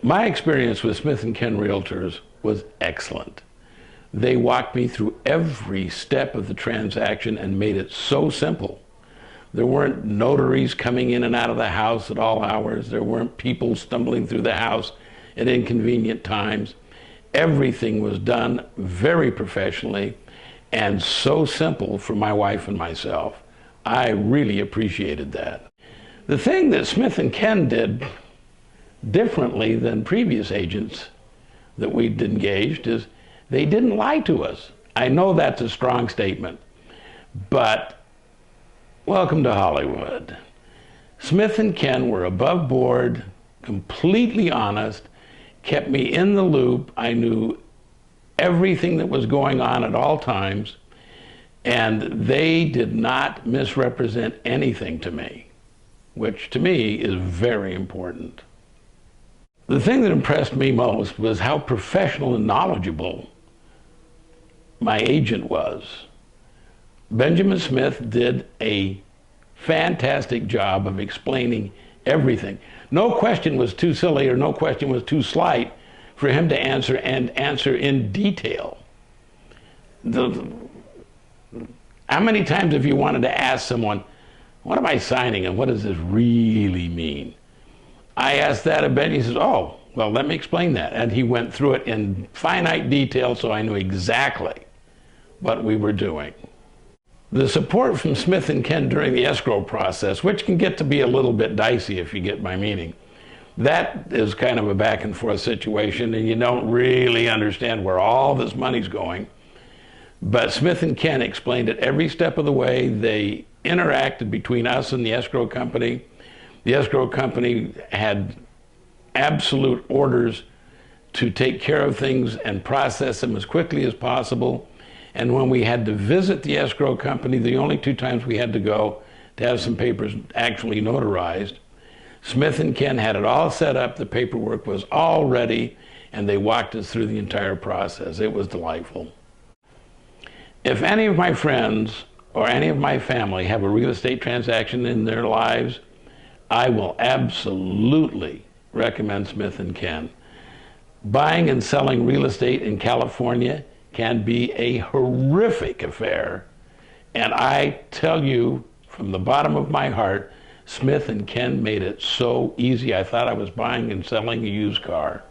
My experience with Smith and Ken Realtors was excellent. They walked me through every step of the transaction and made it so simple. There weren't notaries coming in and out of the house at all hours. There weren't people stumbling through the house at inconvenient times. Everything was done very professionally and so simple for my wife and myself. I really appreciated that. The thing that Smith and Ken did differently than previous agents that we'd engaged is they didn't lie to us. I know that's a strong statement, but welcome to Hollywood. Smith and Ken were above board, completely honest, kept me in the loop. I knew everything that was going on at all times, and they did not misrepresent anything to me, which to me is very important. The thing that impressed me most was how professional and knowledgeable my agent was. Benjamin Smith did a fantastic job of explaining everything. No question was too silly or no question was too slight for him to answer, and answer in detail. How many times have you wanted to ask someone, what am I signing and what does this really mean? I asked that of Ben. He says, oh, well, let me explain that. And he went through it in finite detail so I knew exactly what we were doing. The support from Smith and Ken during the escrow process, which can get to be a little bit dicey if you get my meaning, that is kind of a back and forth situation and you don't really understand where all this money's going. But Smith and Ken explained it every step of the way. They interacted between us and the escrow company. The escrow company had absolute orders to take care of things and process them as quickly as possible. And when we had to visit the escrow company, the only 2 times we had to go to have some papers actually notarized, Smith and Ken had it all set up, the paperwork was all ready, and they walked us through the entire process. It was delightful. If any of my friends or any of my family have a real estate transaction in their lives, I will absolutely recommend Smith and Ken. Buying and selling real estate in California can be a horrific affair. And I tell you from the bottom of my heart, Smith and Ken made it so easy. I thought I was buying and selling a used car.